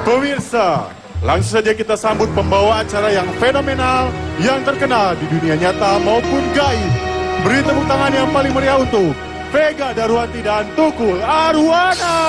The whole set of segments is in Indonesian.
Pemirsa, langsung saja kita sambut pembawa acara yang fenomenal, yang terkenal di dunia nyata maupun gaib. Beri tepuk tangan yang paling meriah untuk Vega Darwanti dan Tukul Arwana.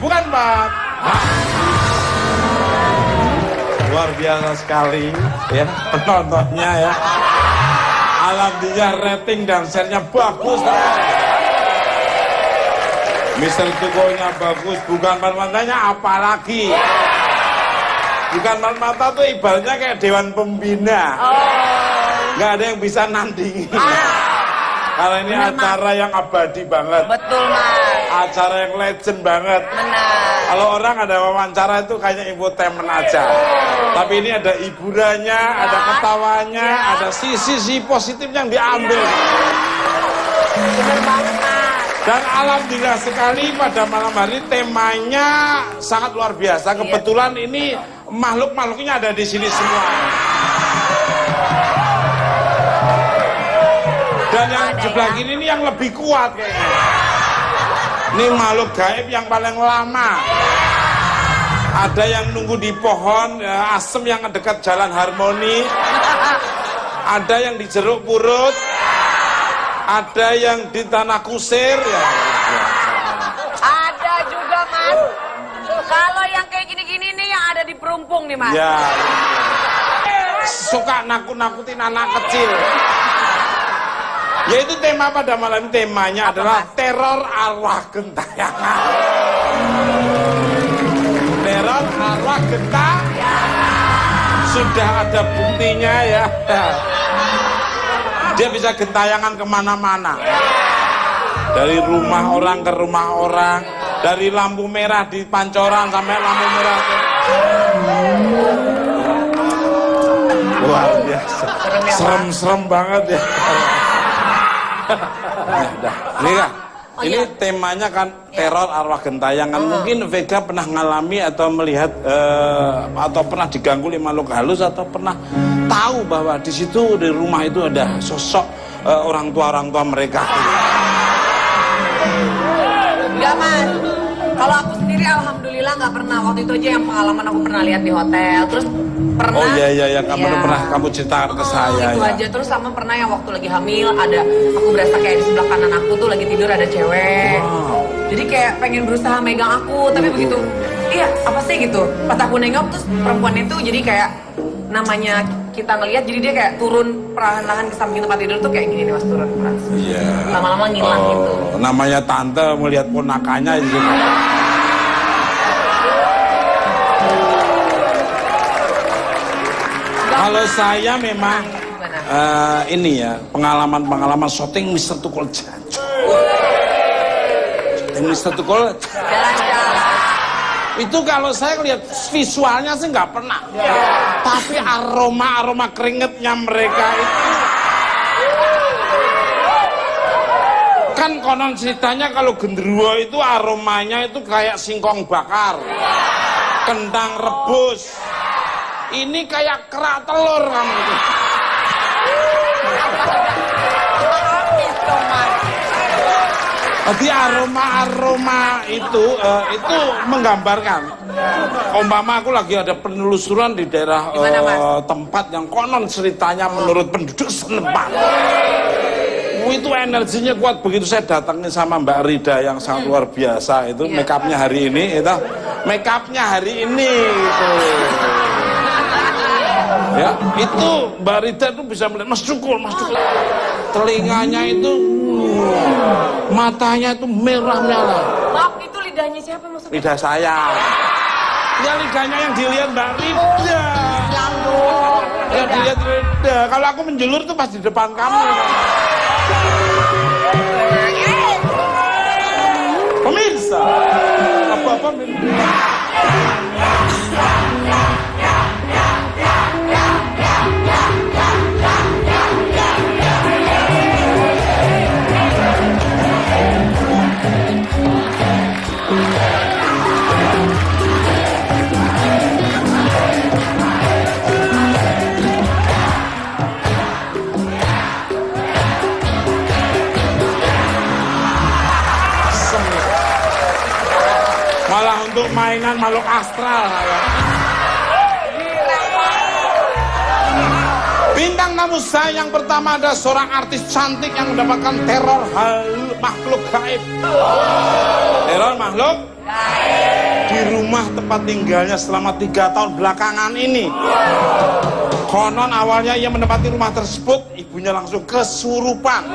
Bukan Pak. Luar biasa sekali ya penontonnya ya. Alhamdulillah rating dan share-nya bagus. Mister Tukonya bagus, bukan matanya apalagi. Bukan mata tuh ibaratnya kayak dewan pembina. Nggak ada yang bisa nandingi. Karena ini bener, acara yang abadi banget. Betul, Mas. Acara yang legend banget. Benar. Kalau orang ada wawancara itu kayaknya infotainment aja. Tapi ini ada hiburannya, ada ketawanya, ada sisi positif yang diambil. Benar banget, Mas. Dan alhamdulillah sekali pada malam hari temanya sangat luar biasa. Kebetulan ini makhluk-makhluknya ada di sini semua. Dan yang sebelah kiri ini yang lebih kuat kayaknya. Ini makhluk gaib yang paling lama. Ada yang nunggu di pohon asem yang dekat jalan Harmoni. Ada yang di Jeruk Purut. Ada yang di Tanah Kusir ya. Ada juga, Mas. Kalau yang kayak gini-gini nih yang ada di Perumpung nih, Mas. Ya. Suka nakut-nakutin anak kecil. Yaitu tema pada malam temanya adalah teror arwah gentayangan. Teror arwah gentayangan. Sudah ada buktinya ya. Dia bisa gentayangan kemana-mana. Dari rumah orang ke rumah orang. Dari lampu merah di Pancoran sampai lampu merah ke... Luar biasa. Serem-serem banget ya. Ini temanya kan teror arwah gentayangan. Mungkin Vega pernah ngalami atau melihat atau pernah diganggu oleh makhluk halus atau pernah tahu bahwa di situ di rumah itu ada sosok orang tua mereka. Enggak, Mas. Kalau aku sendiri alhamdulillah nggak pernah. Waktu itu aja yang pengalaman aku pernah lihat di hotel. Terus pernah. Oh iya pernah kamu ceritakan ke saya. Itu aja. Terus sama pernah yang waktu lagi hamil ada aku berasa kayak di sebelah kanan aku tuh lagi tidur ada cewek. Wow. Jadi kayak pengen berusaha megang aku, tapi begitu iya apa sih gitu. Pas aku nengok terus perempuannya tuh jadi kayak namanya kita ngelihat jadi dia kayak turun perlahan-lahan ke samping tempat tidur tuh kayak gini nih Mas turun. Iya. Lama-lama ngilang gitu. Namanya tante melihat ponakannya gitu. Kalau saya memang ini ya pengalaman syuting Mister Tukul Janjo. Syuting Mister Tukul jalan-jalan. Itu kalau saya lihat visualnya sih nggak pernah. Tapi aroma keringetnya mereka itu kan konon ceritanya kalau genderuwo itu aromanya itu kayak singkong bakar, kentang rebus. Ini kayak kerak telur kamu itu. Jadi aroma itu menggambarkan. Umpama aku lagi ada penelusuran di daerah tempat yang konon ceritanya menurut penduduk setempat. Itu energinya kuat. Begitu saya datangin sama Mbak Rida yang sangat luar biasa itu make upnya hari ini itu gitu. Ya, itu Mbak Rida itu bisa melihat Mas Tukul. Telinganya itu matanya itu merah-merah. Maaf, itu lidahnya siapa maksudnya? Lidah saya. Ya lidahnya yang dilihat Mbak Rida. Yang dilihat ada. Kalau aku menjulur tuh pas di depan kamu. Pemirsa, apa-apa malah untuk mainan makhluk astral. Bintang tamu saya yang pertama ada seorang artis cantik yang mendapatkan teror makhluk gaib. Teror makhluk gaib di rumah tempat tinggalnya selama 3 tahun belakangan ini. Konon awalnya ia menempati rumah tersebut, ibunya langsung kesurupan.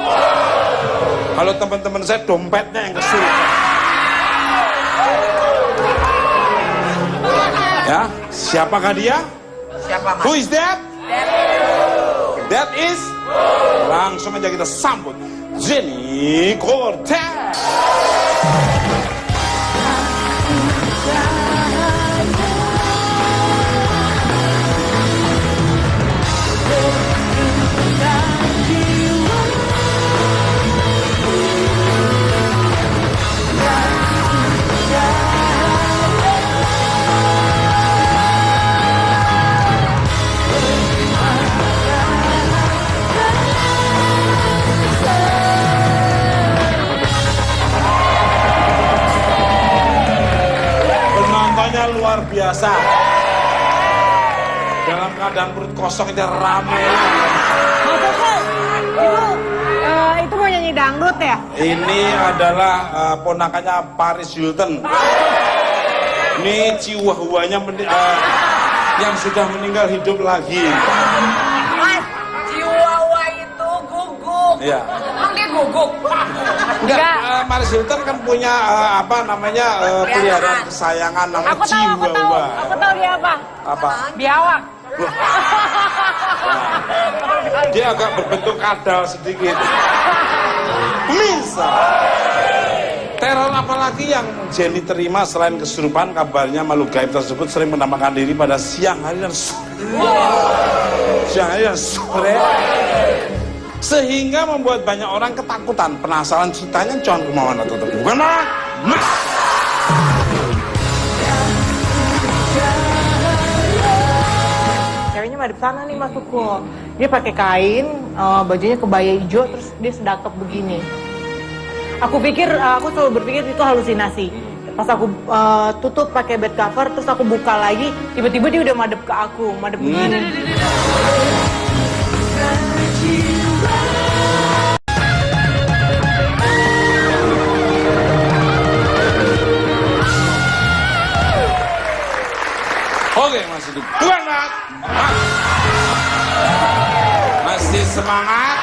Kalau teman-teman saya dompetnya yang kesurupan. Ya, siapakah dia? Siapa, Mas? Who is that? That is. Langsung aja kita sambut Jenny Cortez. Luar biasa. Dalam keadaan perut kosong itu rame. Itu mau nyanyi dangdut ya? Ini adalah ponakannya Paris Hilton. Ini chihuahuanya yang sudah meninggal hidup lagi. Mas, chihuahua itu guguk. Iya. Emang dia guguk? Enggak, Paris Hilton kan punya peliharaan kesayangan namanya chihuahua. Aku tahu dia apa? Apa? Biawak. Dia agak berbentuk kadal sedikit. Pemirsa, teror apalagi yang Jenny terima selain kesurupan? Kabarnya makhluk gaib tersebut sering menampakkan diri pada siang hari dan sore. Sehingga membuat banyak orang ketakutan. Penasaran ceritanya? Jangan kemauan atau bukan malah Ceweknya madep sana nih Mas Tuku. Dia pakai kain, bajunya kebaya hijau, terus dia sedakap begini. Aku selalu berpikir itu halusinasi. Pas aku tutup pakai bed cover, terus aku buka lagi, tiba-tiba dia udah madep ke aku, madep begini. Oke, masih bukan banget. Masih semangat.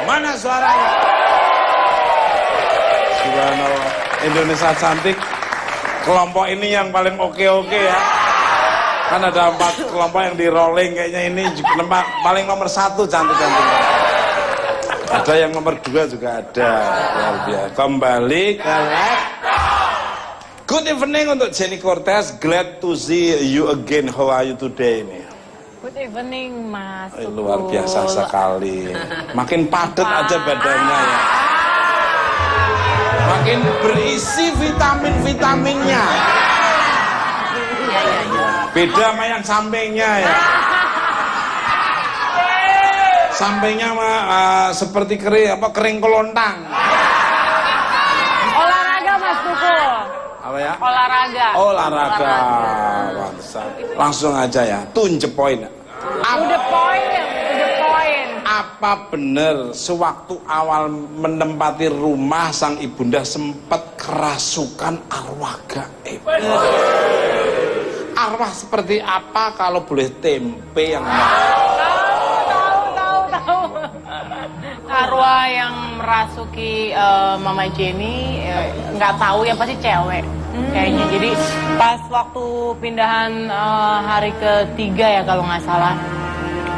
Mana suaranya? Subhanallah. Indonesia cantik. Kelompok ini yang paling oke ya. Kan ada 4 kelompok yang di rolling kayaknya ini paling nomor 1 cantik-cantik. Ada yang nomor 2 juga ada. Luar biasa. Kembali ke Good evening untuk Jenny Cortez. Glad to see you again. How are you today? Good evening Mas Tuku. Luar biasa sekali. Makin padat aja badannya ya. Makin berisi vitamin-vitaminnya. Beda sama yang sampingnya ya. Sampingnya seperti kering kelontang. Olahraga Mas Tuku. Apa ya? Olahraga. Langsung aja ya. Tunjuk poin. Udah poin. Apa benar sewaktu awal menempati rumah sang ibunda sempat kerasukan arwah gaib? Arwah seperti apa kalau boleh tempe yang Tahu. Arwah yang merasuki Mama Jenny nggak tahu ya, pasti cewek kayaknya. Jadi pas waktu pindahan hari ketiga ya kalau nggak salah,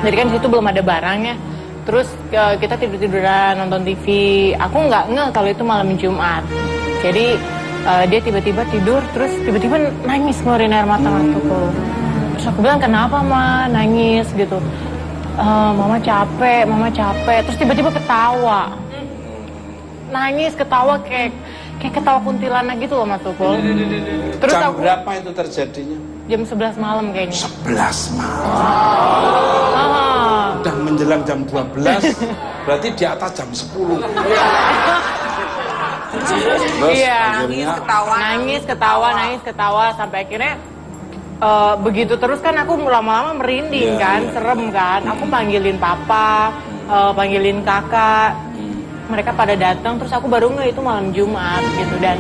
Jadi kan situ belum ada barangnya. Terus kita tidur-tiduran nonton TV. Aku nggak ngeh kalau itu malam Jumat. Jadi dia tiba-tiba tidur, terus tiba-tiba nangis ngeluarin air mata Mas Tukul. Terus aku bilang, kenapa Ma nangis gitu? Mama capek. Terus tiba-tiba ketawa. Nangis, ketawa kayak ketawa kuntilanak gitu loh Mas Tukul. Terus Jam aku, berapa itu terjadinya? jam 11 malam kayaknya. 11 malam. Udah menjelang jam 12, berarti di atas jam 10. Terus Iya. akhirnya Nangis ketawa sampai akhirnya begitu terus kan aku lama-lama merinding kan, serem kan. Aku panggilin papa, panggilin kakak. Mereka pada datang, terus aku baru nggak itu malam Jumat gitu. Dan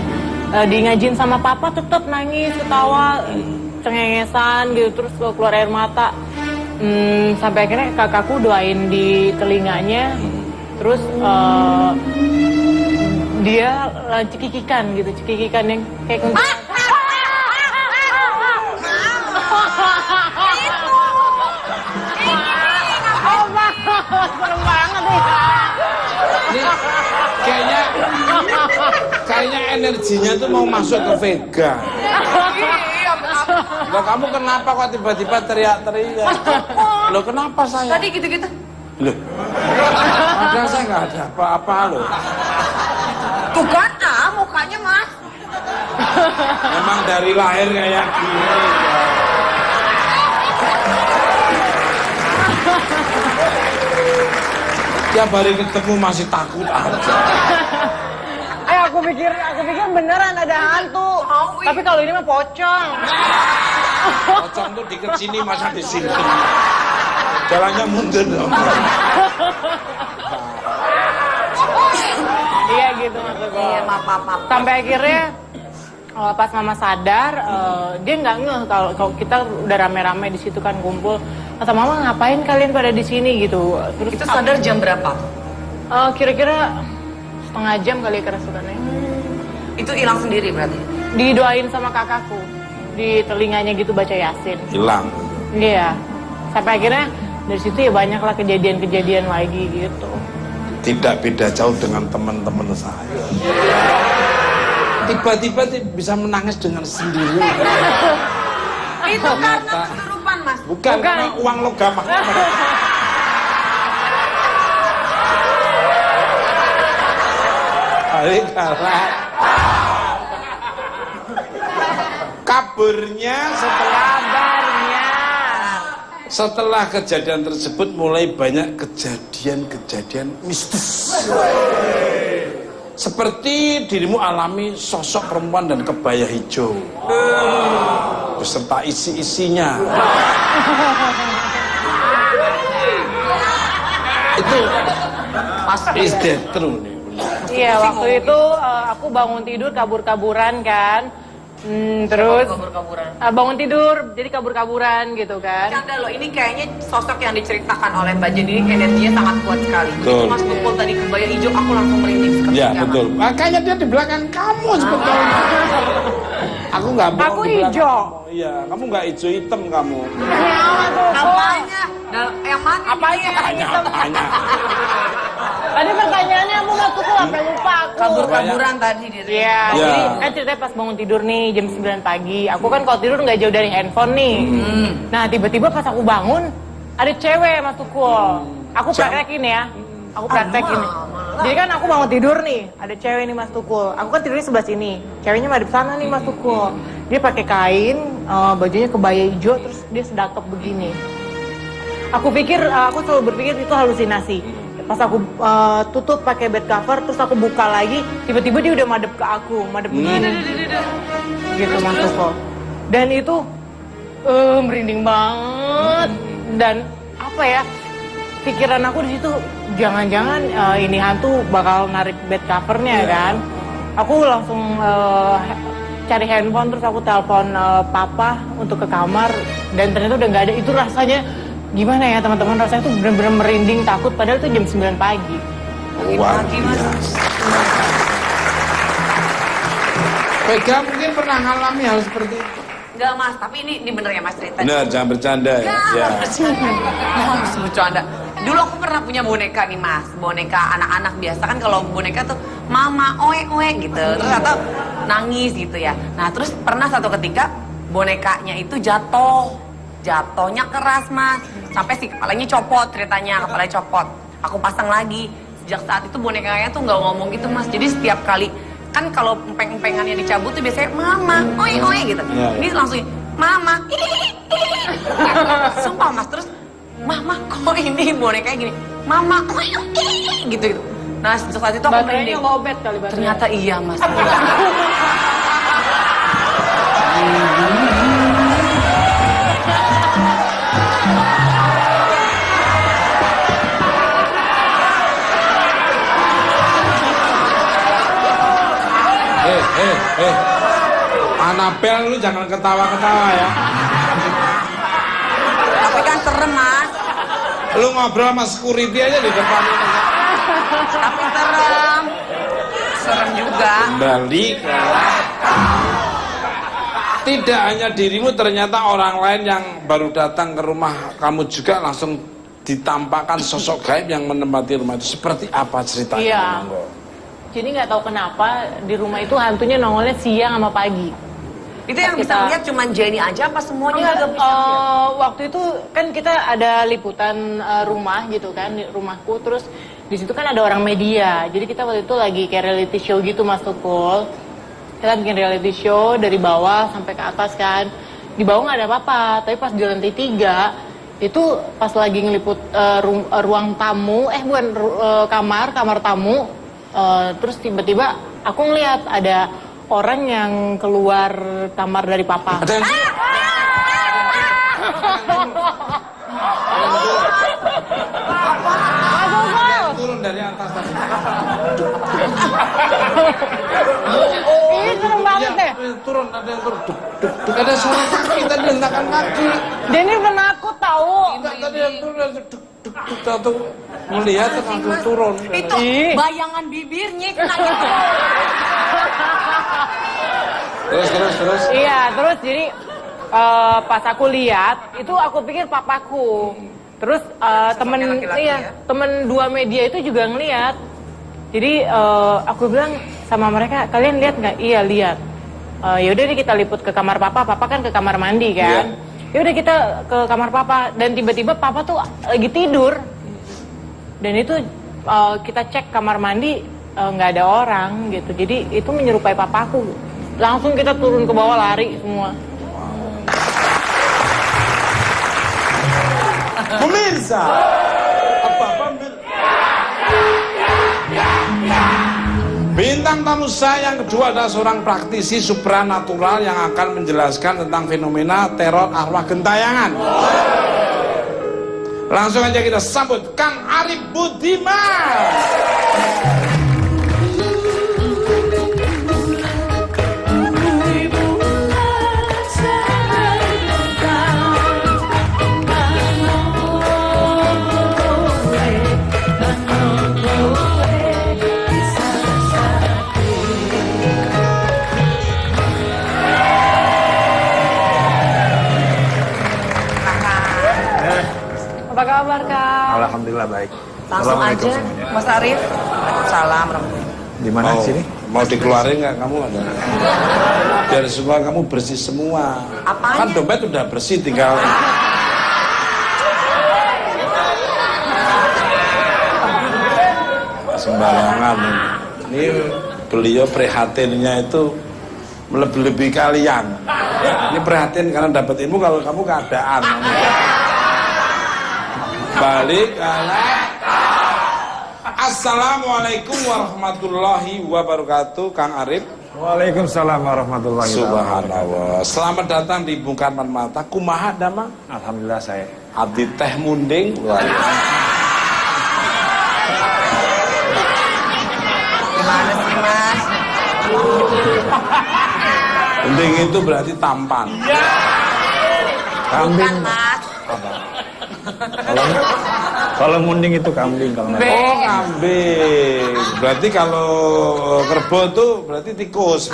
diingajin sama papa tetap nangis, ketawa, cengengesan gitu, terus keluar air mata. Sampai akhirnya kakakku doain di telinganya, terus dia cekikikan yang kayak kuntilanak. Serem banget nih. ini kayaknya energinya tuh mau masuk ke Vega. Loh, kamu kenapa kok tiba-tiba teriak-teriak? Loh, kenapa saya? Tadi gitu-gitu. Loh, padahal saya nggak ada apa-apa loh. Tuh kan, mukanya Mas. Memang dari lahir kayak gini. Tiap hari ketemu masih takut aja. Aku pikir beneran ada hantu. Tapi kalau ini mah pocong. Pocong tuh di sini masa di sini. Jalannya mundur dong. Iya gitu maksudnya. Iya, maaf. Sampai akhirnya pas mama sadar, dia nggak ngeh kalau kita udah rame-rame di situ kan kumpul. Kata mama, ngapain kalian pada di sini gitu. Terus Itu sadar jam berapa? kira-kira setengah jam kali kerasukannya. Itu hilang sendiri berarti? Didoain sama kakakku di telinganya gitu baca Yasin. Hilang. Iya. Sampai akhirnya dari situ ya banyaklah kejadian-kejadian lagi gitu. Tidak beda jauh dengan teman-teman saya. Tiba-tiba bisa menangis dengan sendiri. Itu karena kesurupan Mas. Bukan. Karena uang logam. Karena kabarnya setelah kejadian tersebut mulai banyak kejadian-kejadian mistis. Seperti dirimu alami sosok perempuan dan kebaya hijau beserta isi-isinya. Itu is that true nih? Iya, waktu itu aku bangun tidur kabur-kaburan kan. Terus bangun tidur jadi kabur-kaburan gitu kan. Canda loh, ini kayaknya sosok yang diceritakan oleh Mbak Jen ini energinya sangat kuat sekali. Begitu Mas Tukul tadi kebaya hijau, aku langsung merinding seketika. Ya betul. Makanya dia di belakang kamu sebetulnya. Aku nggak bohong. Aku di belakang hijau. kamu. Iya, kamu nggak hijau hitam kamu. Apanya? Yang mana? Apanya? Tanya. Tadi pertanyaannya aku nggak Tukul sampai lupa aku. Kabur-kaburan tadi dia. Iya, Ya. jadi kan ceritanya pas bangun tidur nih jam 9 pagi. Aku kan kalau tidur nggak jauh dari handphone nih. Nah tiba-tiba pas aku bangun ada cewek Mas Tukul. Aku praktekin ya. Aku praktekin. Jadi kan aku bangun tidur nih, ada cewek nih Mas Tukul. Aku kan tidurnya sebelah sini. Ceweknya madep sana nih Mas Tukul. Dia pakai kain, bajunya kebaya hijau, terus dia sedakap begini. Aku selalu berpikir itu halusinasi. Pas aku tutup pakai bed cover, terus aku buka lagi, tiba-tiba dia udah madep ke aku, madep begini. Gitu Mas Tukul. Dan itu merinding banget. Dan apa ya, pikiran aku di situ, jangan-jangan ini hantu bakal narik bed covernya kan. Aku langsung cari handphone, terus aku telepon papa untuk ke kamar, dan ternyata udah nggak ada. Itu rasanya gimana ya teman-teman, rasanya tuh bener-bener merinding, takut, padahal itu jam 9 pagi. Luar biasa. Vega mungkin pernah ngalami hal seperti itu. Enggak mas, tapi ini bener ya mas cerita. Bener, jangan bercanda ya. Ya. Mas bercanda. Dulu aku pernah punya boneka nih mas, boneka anak-anak biasa kan kalau boneka tuh mama oe gitu, terus atau nangis gitu ya. Nah terus pernah satu ketika bonekanya itu jatuhnya keras mas, sampai si kepalanya copot ceritanya, kepalanya copot. Aku pasang lagi. Sejak saat itu bonekanya tuh nggak ngomong gitu mas, jadi setiap kali kan kalau empeng-empengannya dicabut tuh biasanya mama oe gitu. Ini langsung mama sumpah mas, terus mama kok ini bonekanya gini mama gitu. Nah sejak saat itu aku baterainya lobet kali baterainya. Ternyata iya mas. Anabel lu jangan ketawa-ketawa ya. Tapi kan serem mas. Lu ngobrol sama security aja di depan ini. Tapi serem juga. Balik. Tidak hanya dirimu, ternyata orang lain yang baru datang ke rumah kamu juga langsung ditampakkan sosok gaib yang menempati rumah itu. Seperti apa ceritanya? Iya. Jadi nggak tahu kenapa di rumah itu hantunya nongolnya siang sama pagi. Itu yang bisa lihat cuma Jenny aja apa semuanya juga bisa lihat? Waktu itu kan kita ada liputan rumah gitu kan, di rumahku, terus di situ kan ada orang media. Jadi kita waktu itu lagi kayak reality show gitu Mas Tukul. Kita bikin reality show dari bawah sampai ke atas kan. Di bawah nggak ada apa-apa, tapi pas di lantai 3 itu pas lagi ngeliput ruang tamu, bukan kamar tamu. Terus tiba-tiba aku ngeliat ada orang yang keluar kamar dari papa. Ada yang turun dari atas tadi. Ini serem banget deh. Turun, ada yang turun. Ada suara kaki tadi, hentakan kaki. Dia ini penakut tahu. Tadi yang turun, tuh melihat langsung turun. Itu bayangan bibirnya kena gitu. Terus. Iya, terus jadi pas aku lihat itu aku pikir papaku. Terus temen 2 media itu juga ngelihat. Jadi aku bilang sama mereka, kalian lihat nggak? Iya lihat. Yaudah deh kita liput ke kamar papa. Papa kan ke kamar mandi kan. Yaudah kita ke kamar papa dan tiba-tiba papa tuh lagi tidur. Dan itu kita cek kamar mandi nggak ada orang gitu. Jadi itu menyerupai papaku. Langsung kita turun ke bawah lari semua. Pemirsa, bintang tamu saya yang kedua adalah seorang praktisi supranatural yang akan menjelaskan tentang fenomena teror arwah gentayangan. Langsung aja kita sambut Kang Arif Budiman. Apa kabar Kak? Alhamdulillah baik. Langsung aja Mas Arif. Waalaikumsalam. Di mana sini? Mau dikeluarin nggak kamu ada? Biar semua kamu bersih semua. Apanya? Kan dompet udah bersih, tinggal sembarangan. Ini beliau prihatinnya itu lebih kalian. Ini prihatin karena dapat ilmu, kalau kamu keadaan. Balik Assalamualaikum warahmatullahi wabarakatuh, Kang Arif. Waalaikumsalam warahmatullahi wabarakatuh. Subhanallah. Selamat datang di Bungkaman Mata. Kumaha dama? Alhamdulillah saya. Abdi teh munding. Gimana sih Mas? Munding itu berarti tampan. Kambing. Bukan Mas. Kalau munding itu kambing kalau nggak. Oh, kambing. Berarti kalau kerbau tuh berarti tikus.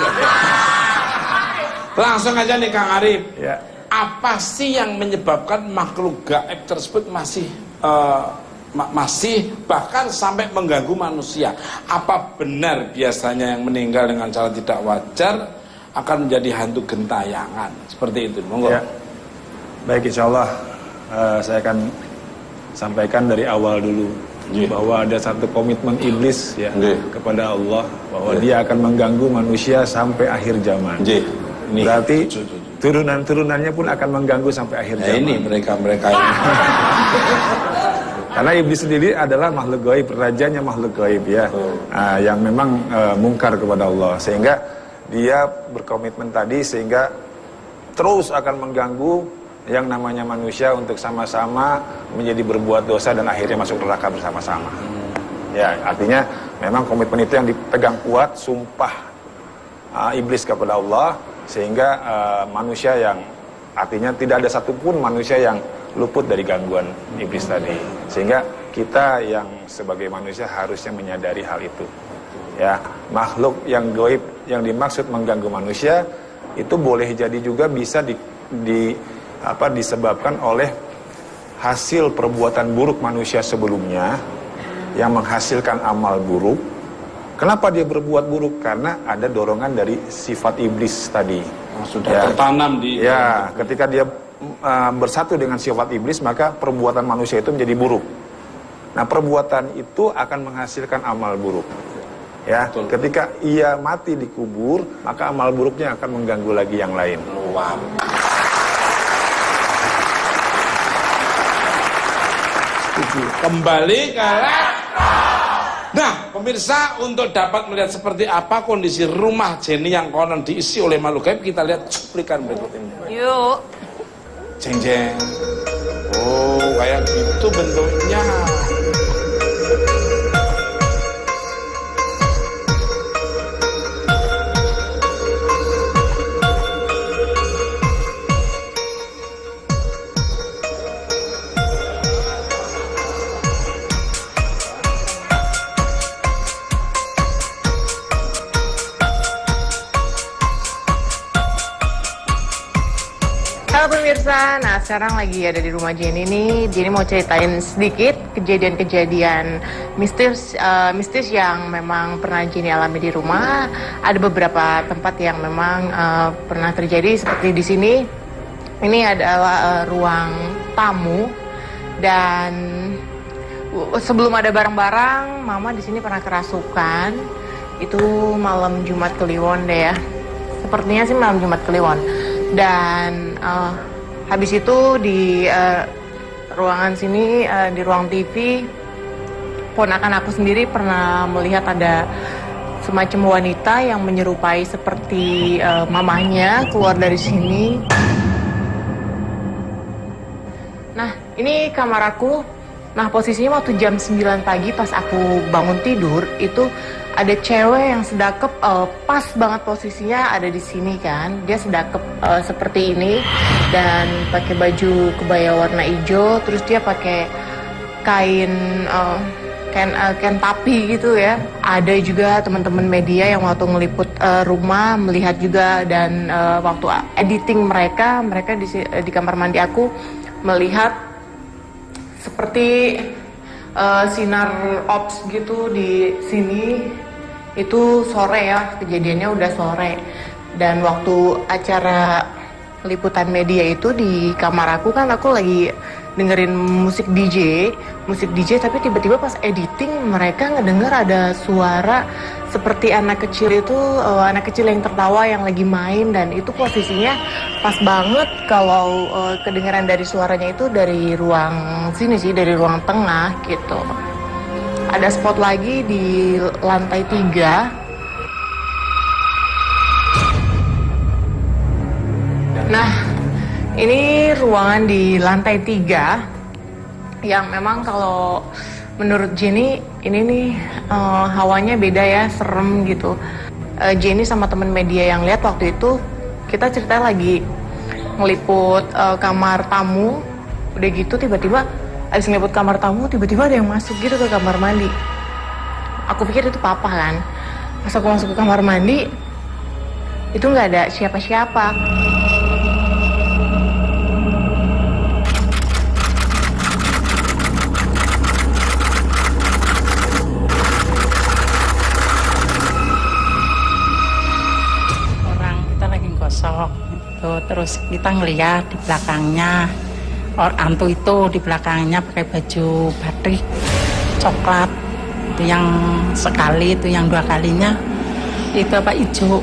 Langsung aja nih Kang Arif. Ya. Apa sih yang menyebabkan makhluk gaib tersebut masih bahkan sampai mengganggu manusia? Apa benar biasanya yang meninggal dengan cara tidak wajar akan menjadi hantu gentayangan? Seperti itu, monggo. Ya. Baik, insya Allah saya akan sampaikan dari awal dulu bahwa ada satu komitmen iblis ya kepada Allah bahwa dia akan mengganggu manusia sampai akhir zaman. Berarti turunan-turunannya pun akan mengganggu sampai akhir zaman. Ini mereka-mereka ini. Karena iblis sendiri adalah makhluk gaib, rajanya makhluk gaib ya, yang memang mungkar kepada Allah, sehingga dia berkomitmen tadi sehingga terus akan mengganggu yang namanya manusia untuk sama-sama menjadi berbuat dosa dan akhirnya masuk neraka bersama-sama. Ya, artinya memang komitmen itu yang dipegang kuat, sumpah iblis kepada Allah, sehingga manusia yang artinya tidak ada satupun manusia yang luput dari gangguan iblis tadi. Sehingga kita yang sebagai manusia harusnya menyadari hal itu. Ya, makhluk yang gaib yang dimaksud mengganggu manusia itu boleh jadi juga bisa disebabkan oleh hasil perbuatan buruk manusia sebelumnya yang menghasilkan amal buruk. Kenapa dia berbuat buruk? Karena ada dorongan dari sifat iblis tadi. Sudah tertanam di... Ya, ketika dia bersatu dengan sifat iblis, maka perbuatan manusia itu menjadi buruk. Nah, perbuatan itu akan menghasilkan amal buruk. Ya, ketika ia mati dikubur, maka amal buruknya akan mengganggu lagi yang lain. Wow. Kembali ke Nah, pemirsa, untuk dapat melihat seperti apa kondisi rumah Jenny yang konon diisi oleh makhluk gaib, kita lihat cuplikan berikut ini. Yuk. Jeng jeng. Oh, kayak gitu bentuknya. Halo pemirsa, nah sekarang lagi ada di rumah Jenny nih. Jenny mau ceritain sedikit kejadian-kejadian mistis yang memang pernah Jenny alami di rumah. Ada beberapa tempat yang memang pernah terjadi seperti di sini. Ini adalah ruang tamu dan sebelum ada barang-barang, Mama di sini pernah kerasukan. Itu malam Jumat Kliwon deh ya. Sepertinya sih malam Jumat Kliwon. Dan habis itu di ruangan sini, di ruang TV, ponakan aku sendiri pernah melihat ada semacam wanita yang menyerupai seperti mamahnya keluar dari sini. Nah, ini kamar aku. Nah, posisinya waktu jam 9 pagi pas aku bangun tidur, itu ada cewek yang sedakep, pas banget posisinya ada di sini kan. Dia sedakep seperti ini dan pakai baju kebaya warna hijau, terus dia pakai kain tapi gitu ya. Ada juga teman-teman media yang waktu ngeliput rumah melihat juga, dan waktu editing mereka di kamar mandi aku melihat seperti sinar ops gitu di sini. Itu sore ya, kejadiannya udah sore. Dan waktu acara liputan media itu di kamar aku kan, aku lagi dengerin musik DJ, tapi tiba-tiba pas editing mereka ngedenger ada suara seperti anak kecil itu, anak kecil yang tertawa yang lagi main, dan itu posisinya pas banget kalau kedengeran dari suaranya itu dari ruang sini sih, dari ruang tengah gitu. Ada spot lagi di lantai 3. Nah, ini ruangan di lantai 3 yang memang kalau menurut Jenny ini nih hawanya beda ya, serem gitu. Jenny sama temen media yang lihat waktu itu, kita cerita lagi ngeliput kamar tamu, udah gitu tiba-tiba abis ngeliput kamar tamu, tiba-tiba ada yang masuk gitu ke kamar mandi. Aku pikir itu papa kan. Pas aku masuk ke kamar mandi, itu nggak ada siapa-siapa. Orang kita lagi gosok itu, terus kita ngeliat di belakangnya antu itu di belakangnya pakai baju batik coklat, itu yang sekali, itu yang dua kalinya itu apa hijau.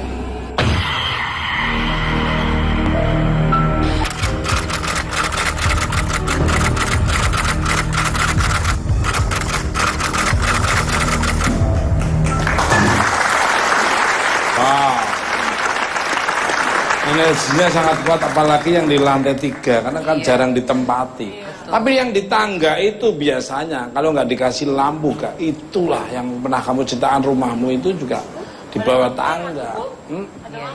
Energinya sangat kuat, apalagi yang di lantai 3 karena kan jarang ditempati. Tapi yang di tangga itu biasanya kalau nggak dikasih lampu, Kak, itulah yang pernah kamu ciptakan rumahmu itu juga di bawah tangga.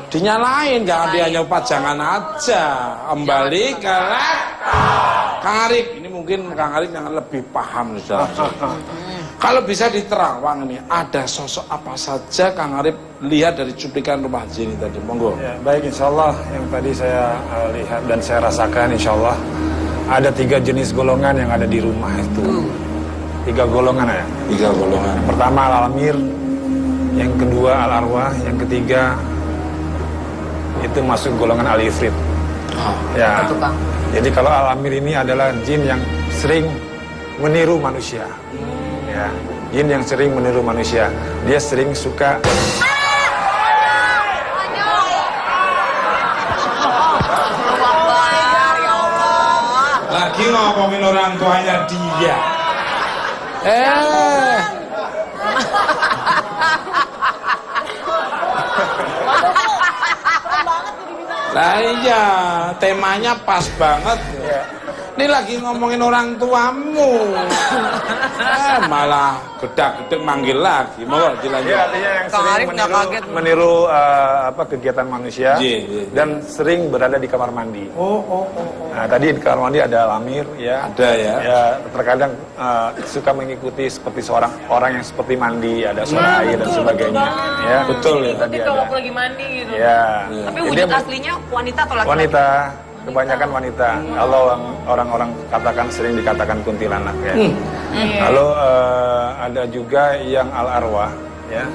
Dinyalain, jangan dia hanya pajangan aja. Kembali ke Kang Arif, ini mungkin Kang Arif yang lebih paham nih. Kalau bisa diterawang ini, ada sosok apa saja Kang Arif lihat dari cuplikan rumah jin tadi, monggo. Ya, baik, insya Allah yang tadi saya lihat dan saya rasakan, insya Allah ada 3 jenis golongan yang ada di rumah itu. 3 golongan ya. 3 golongan. Yang pertama al-amir, yang kedua al-arwah, yang ketiga itu masuk golongan al-ifrit. Ya. Betul, Kang. Jadi kalau al-amir ini adalah jin yang sering meniru manusia. Ya, jin yang sering meniru manusia. Dia sering suka Lagi ngomongin orang tuanya dia. Lah iya, temanya pas banget. Ini lagi ngomongin orang tuamu. Malah gedak-gedek manggil lagi. Mau dilanjut. Ya, artinya yang Kang sering Arif nggak kaget. meniru kegiatan manusia Iya. dan sering berada di kamar mandi. Nah, tadi di kamar mandi ada al-amir, ya. Ada ya. Ya, terkadang suka mengikuti seperti seorang orang yang seperti mandi, ada suara air dan sebagainya. Ya, Betul ya. tadi Kalau ada. aku lagi mandi gitu. Ya. Tapi Jadi wujud dia aslinya wanita atau laki-laki? wanita, kebanyakan wanita. Kalau orang-orang katakan sering dikatakan kuntilanak ya. Lalu ada juga yang al-arwah ya.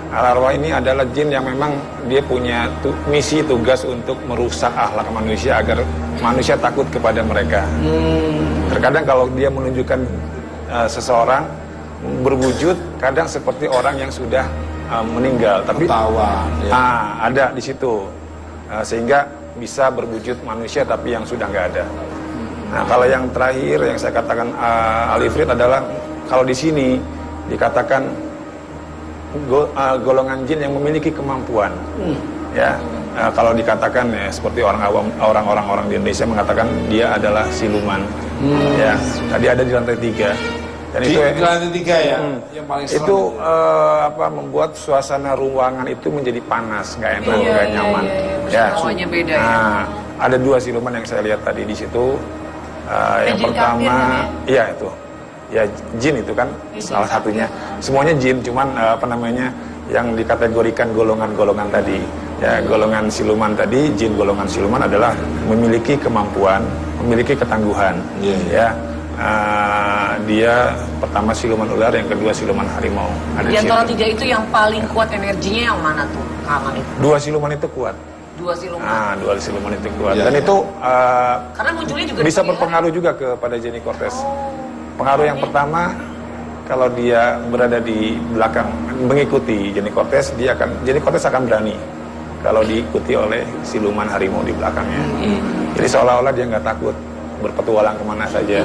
Al-arwah ini adalah jin yang memang dia punya misi tugas untuk merusak akhlak manusia agar manusia takut kepada mereka. Terkadang kalau dia menunjukkan seseorang berwujud kadang seperti orang yang sudah meninggal, tapi Tawan, ya. ada di situ. Sehingga bisa berwujud manusia tapi yang sudah nggak ada. Nah, kalau yang terakhir yang saya katakan al-ifrit adalah kalau di sini dikatakan golongan jin yang memiliki kemampuan. Ya, kalau dikatakan ya seperti orang-orang di Indonesia mengatakan dia adalah siluman. Ya, tadi ada di lantai 3. Dan Di itu lantai 3 ya. Yang paling serem. itu membuat suasana ruangan itu menjadi panas, nggak enak, nggak nyaman. Ya. Semuanya beda ya. Nah, ada 2 siluman yang saya lihat tadi di situ. Yang jin pertama, kafir kan iya itu, ya jin itu kan salah satunya. Semuanya jin, cuman yang dikategorikan golongan-golongan tadi. Ya, golongan siluman tadi, jin golongan siluman adalah memiliki kemampuan, memiliki ketangguhan. Ya. Dia pertama siluman ular, yang kedua siluman harimau. Ada Di di antara situ. 3 itu yang paling kuat energinya yang mana tuh, Kang Arif? 2 siluman itu kuat. 2 siluman. 2 siluman itu kuat. Ya. Dan itu Karena munculnya juga bisa di pagi berpengaruh juga kepada Jenny Cortez. Pengaruh yang pertama, kalau dia berada di belakang mengikuti Jenny Cortez, Jenny Cortez akan berani kalau diikuti oleh siluman harimau di belakangnya. Jadi seolah-olah dia nggak takut berpetualang kemana saja.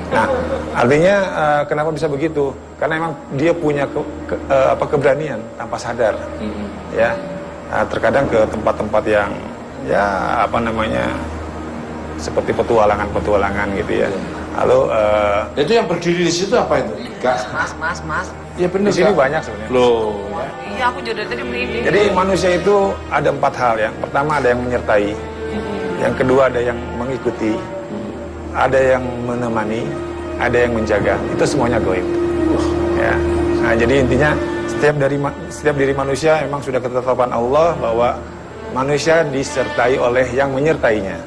Nah, artinya kenapa bisa begitu? Karena memang dia punya keberanian tanpa sadar. Ya, terkadang ke tempat-tempat yang seperti petualangan gitu ya. Lalu Itu yang berdiri di situ apa itu? Kak. Mas. Ya benar. di sini banyak sebenarnya. Loh. Iya, aku juga dari tadi merinding. Jadi manusia itu ada 4 hal ya. Pertama ada yang menyertai, yang kedua ada yang mengikuti, ada yang menemani, ada yang menjaga. Itu semuanya gaib. Ya. Nah, jadi intinya setiap diri manusia memang sudah ketetapan Allah bahwa manusia disertai oleh yang menyertainya.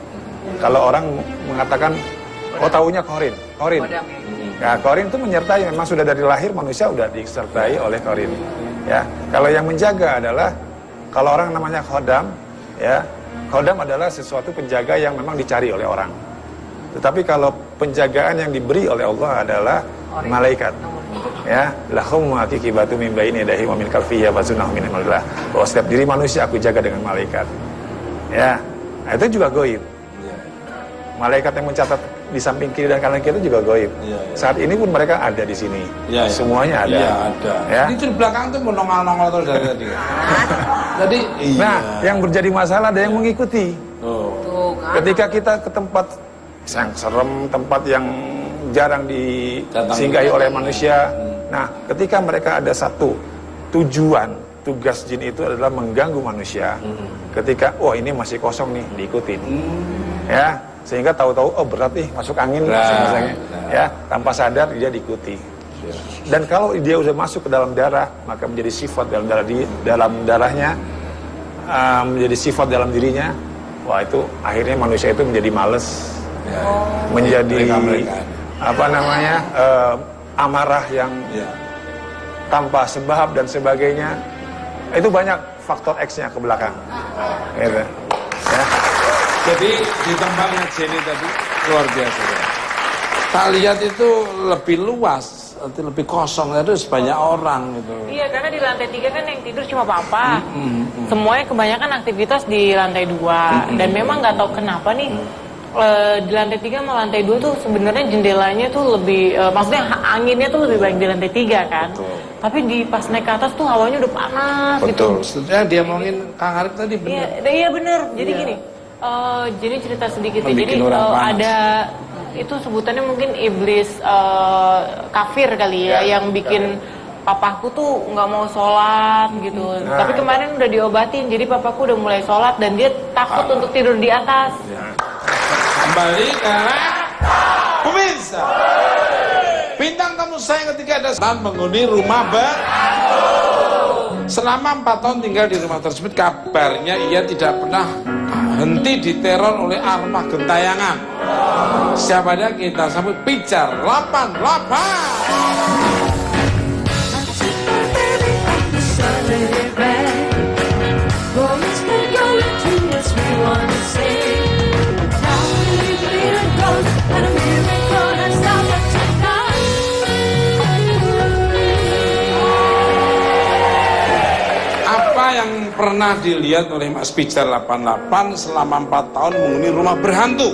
Kalau orang mengatakan, oh taunya korin. Ya, korin itu menyertai, memang sudah dari lahir manusia sudah disertai oleh korin. Ya, kalau yang menjaga adalah, kalau orang namanya khodam, ya, khodam adalah sesuatu penjaga yang memang dicari oleh orang. Tetapi kalau penjagaan yang diberi oleh Allah adalah malaikat. Ya, lahum hakikibatu min baini yadayhi wa min khalfihi yahfazunahu min amrillah. Bahwa setiap diri manusia aku jaga dengan malaikat. Ya, nah, itu juga gaib. Malaikat yang mencatat di samping kiri dan kanan kita juga gaib. Saat ini pun mereka ada di sini. Semuanya ada. Iya, ada. Ya. Ini di belakang tuh menongol-nongol terus dari tadi. Jadi, Nah, yang menjadi masalah ada yang mengikuti. Tuh kan. Ketika kita ke tempat yang serem, tempat yang jarang disinggahi oleh manusia. Nah, ketika mereka ada satu tujuan, tugas jin itu adalah mengganggu manusia. Ketika, oh ini masih kosong nih, diikutin. Ya, sehingga tahu-tahu, oh berat nih, masuk angin, ya, tanpa sadar dia diikuti. Dan kalau dia sudah masuk ke dalam darah, maka menjadi sifat dalam darahnya, menjadi sifat dalam dirinya. Wah, itu akhirnya manusia itu menjadi males, menjadi amarah yang tanpa sebab dan sebagainya. Itu banyak faktor X-nya ke belakang. Gitu. Ya. Jadi di tempatnya Jenny tadi luar biasa. Tak lihat itu lebih luas, lebih kosong, itu banyak orang gitu. Iya, karena di lantai 3 kan yang tidur cuma papa. Semuanya kebanyakan aktivitas di lantai 2. Dan memang nggak tahu kenapa nih, di lantai 3 sama lantai 2 tuh sebenarnya jendelanya tuh lebih, maksudnya anginnya tuh lebih baik di lantai 3 kan. Tapi di pas naik ke atas tuh hawanya udah panas gitu. Sebenarnya dia ngomongin Kang Arif tadi benar. Iya bener. Jadi gini, jadi cerita sedikit ya. Jadi ada itu sebutannya mungkin iblis kafir kali ya, yang bikin papaku tuh nggak mau sholat gitu. Tapi kemarin udah diobatin, jadi papaku udah mulai sholat dan dia takut untuk tidur di atas. Kembali ke pemirsa. Bintang tamu saya ketika ada penghuni rumah selama 4 tahun tinggal di rumah tersebut, kabarnya ia tidak pernah henti diteror oleh arwah gentayangan. Siapa dia? Kita sambut Pijar 88. Yang pernah dilihat oleh Mas Pijar 88 selama 4 tahun menghuni rumah berhantu?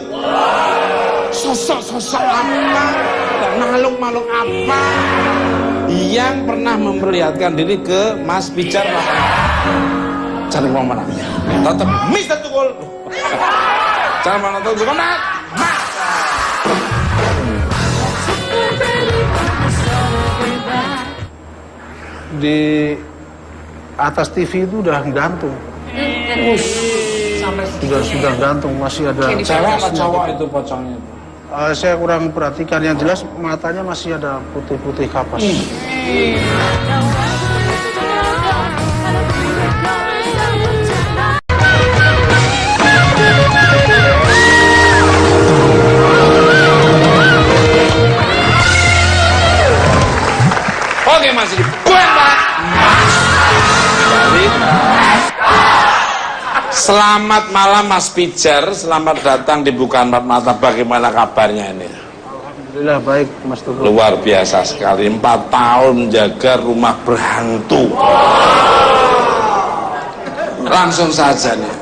Sosok-sosok apa dan makhluk-makhluk apa yang pernah memperlihatkan diri ke Mas Pijar 88? Cari mana? Tetap Mister Tukul. Cari mana Tukul? Mas. Di atas TV itu udah gantung. Sudah gantung, masih ada. Cewek apa cowok itu pocongnya itu? Saya kurang perhatikan, yang jelas matanya masih ada putih-putih kapas. Oke, masih di poin, Pak. Selamat malam Mas Pijar, selamat datang di Bukan Empat Mata. Bagaimana kabarnya ini? Alhamdulillah baik, Mas Tukul. Luar biasa sekali, 4 tahun menjaga rumah berhantu. Langsung saja nih,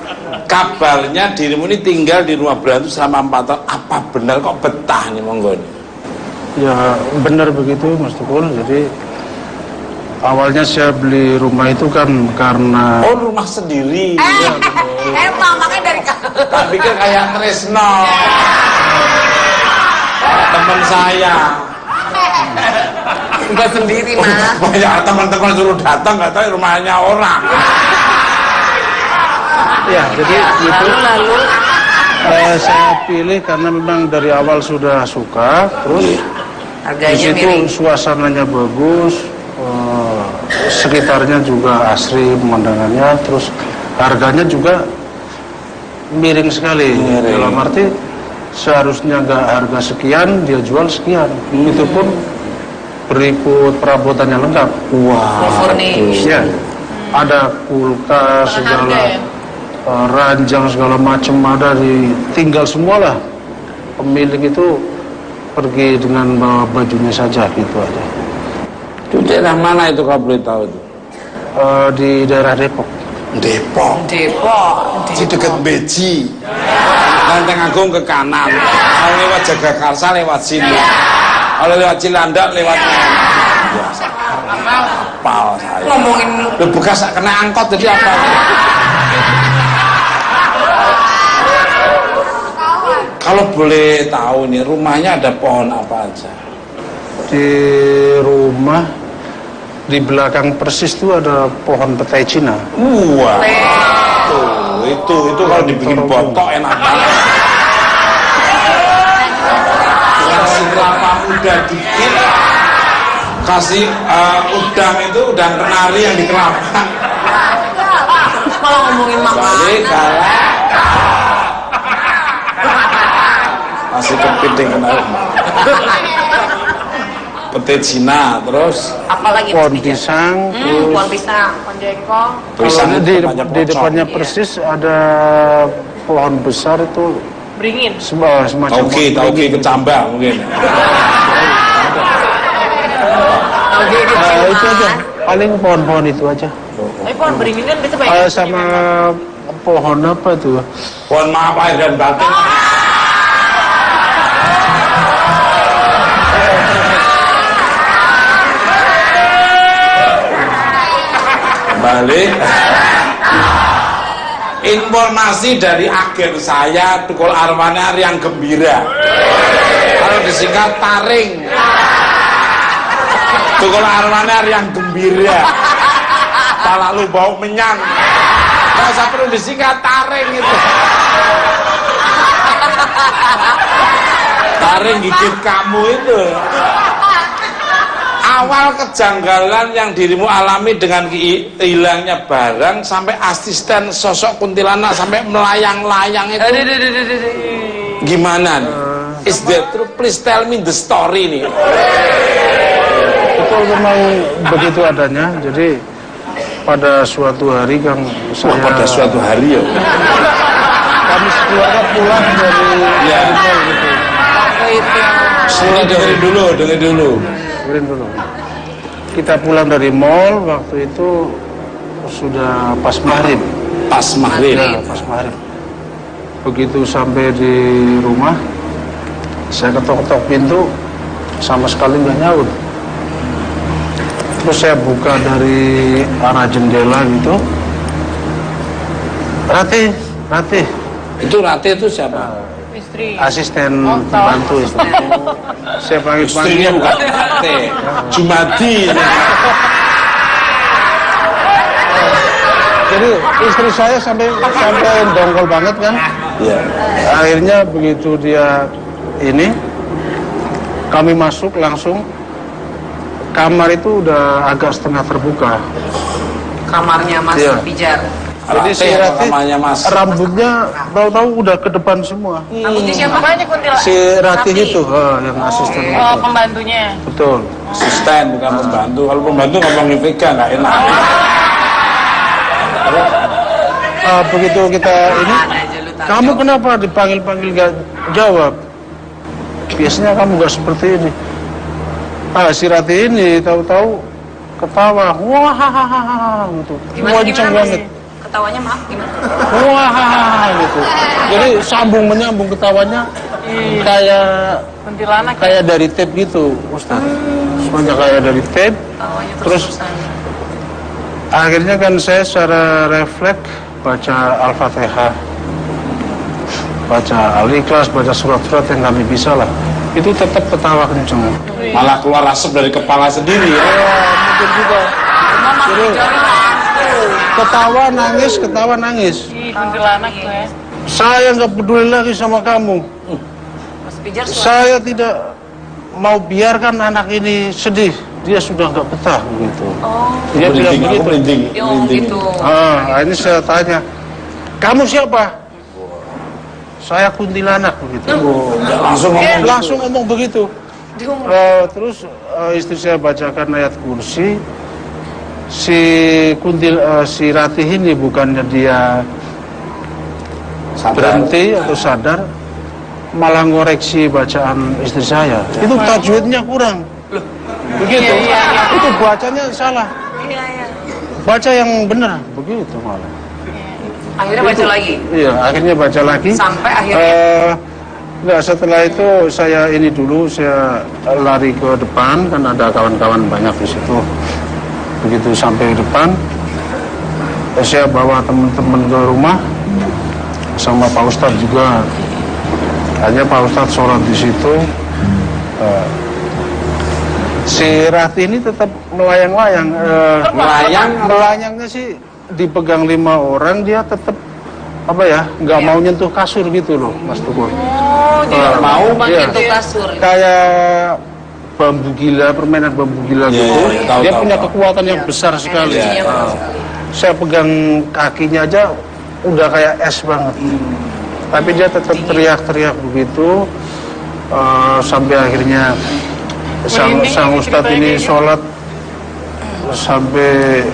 kabarnya dirimu ini tinggal di rumah berhantu selama 4 tahun. Apa benar kok betah nih, monggo nih? Ya benar begitu, Mas Tukul. Jadi awalnya saya beli rumah itu kan karena... Oh, rumah sendiri. Emang makanya dari Tak pikir kayak Tresno, teman saya. Enggak sendiri, Mas. Banyak teman-teman suruh datang, nggak tahu rumahnya orang. Ya, jadi itu saya pilih karena memang dari awal sudah suka. Terus di situ suasananya bagus, sekitarnya juga asri pemandangannya. Terus harganya juga miring sekali. Dalam arti seharusnya nggak harga sekian, dia jual sekian. Itu pun berikut perabotannya lengkap. Furnish. Ya, ada kulkas, segala ranjang segala macam ada, tinggal semua lah. Pemilik itu pergi dengan bawa bajunya saja gitu aja. Itu daerah mana itu kalau boleh tahu itu? Di daerah Depok. Depok. Di dekat Beji. Lenteng Agung ke kanan. Kalau lewat Jagakarsa lewat sini. Kalau lewat Cilandak lewat biasa. Apal saya. Ngomongin Lu bekas kena angkot jadi apa? Kalau boleh tahu nih, rumahnya ada pohon apa aja? Di rumah di belakang persis itu ada pohon petai Cina. Wah. Itu kalau dibikin botok enak banget. Kasih kelapa muda dikit, kasih udang itu udang kenari yang di kelapa. malah ngomongin makanan. Balik kalah. Masih kepiting kenari. Pete Cina, terus Apalagi pohon pisang, pohon pisang, pohon jengkol. pisang di tempatnya depannya pocong. persis ada pohon besar itu Beringin. semacam Tauki kecambang mungkin. itu aja, paling pohon-pohon itu aja. Tapi pohon beringin kan bisa banyak. Sama pohon apa tuh? Pohon maaf air dan batin. Balik. Informasi dari agen saya, Tukul Arwana yang gembira. Kalau disingkat Taring. Tukul Arwana yang gembira. Pala lu bau menyang. Gak usah perlu disingkat Taring itu. Taring gigit kamu itu. Awal kejanggalan yang dirimu alami dengan hilangnya barang sampai asisten sosok kuntilanak sampai melayang-layang itu gimana nih? Is that true? Please tell me the story nih. Itu memang begitu adanya. Jadi pada suatu hari kan saya Pada suatu hari ya. kami sekeluarga pulang dari Ya. mall gitu. Dengerin dulu. Dengerin dulu. Kita pulang dari mall waktu itu sudah pas maghrib. Pas maghrib. Ya, pas maghrib. Begitu sampai di rumah, saya ketok-ketok pintu, sama sekali nggak nyaut. Terus saya buka dari arah jendela gitu. Ratih. Itu Rati itu siapa? Istri. Asisten pembantu istri. Saya Istrinya panggil-panggil. bukan Rati. Jumadi. Jadi istri saya sampai dongkol banget kan. Iya. Akhirnya begitu dia ini, kami masuk langsung. Kamar itu udah agak setengah terbuka. Kamarnya Mas Iya. Pijar. Jadi si Rati Ratih namanya Mas. rambutnya tahu-tahu udah ke depan semua. Rambutnya siapa? Banyak kuntilanak. Si Ratih itu, yang asisten itu. Oh, pembantunya. Betul. Asisten bukan pembantu. Kalau pembantu ngomongin vegan nggak enak. Begitu kita ini, kamu kenapa dipanggil-panggil gak jawab? Biasanya kamu gak seperti ini. Si Ratih ini tahu-tahu ketawa, wah gitu, kenceng banget, Ketawanya maaf gimana? wah gitu. Jadi sambung menyambung ketawanya kayak Kuntilanak. kayak dari tape gitu, Ustaz. Semuanya kayak dari tape. Ketawanya Terus akhirnya kan saya secara refleks baca Al-Fatihah, baca Al-Ikhlas, baca surat-surat yang kami bisa lah. Itu tetap ketawa kenceng. Malah keluar asap dari kepala sendiri ya. Mungkin juga. Jadi ketawa nangis. Kuntilanak tuh ya. Saya nggak peduli lagi sama kamu. Mas Pijar Saya tidak mau biarkan anak ini sedih. dia sudah nggak betah begitu. Oh. Dia bilang begitu. Dia ngomong gitu. Ini saya tanya, kamu siapa? Saya kuntilanak begitu. Langsung ngomong begitu. Terus istri saya bacakan ayat kursi. Si Ratih ini bukannya dia berhenti atau sadar, malah ngoreksi bacaan istri saya. Itu tajwidnya kurang. Begitu. Itu bacanya salah. Baca yang benar, begitu malah. Akhirnya baca lagi? Iya, akhirnya baca lagi. Sampai akhirnya? Enggak, setelah itu saya lari ke depan, kan ada kawan-kawan banyak di situ. Begitu sampai depan, saya bawa teman-teman ke rumah, sama Pak Ustadz juga. Hanya Pak Ustadz sholat di situ. Si Ratih ini tetap melayang-layang. Melayangnya sih dipegang 5 orang, dia tetap nggak mau nyentuh kasur gitu loh, Mas Tukur. Dia mau menyentuh kasur. Kayak bambu gila, permainan bambu gila gitu. Dia punya kekuatan yang besar sekali. Saya pegang kakinya aja udah kayak es banget. Tapi dia tetap teriak-teriak begitu, sampai akhirnya sang Ustadz ini sholat, sampai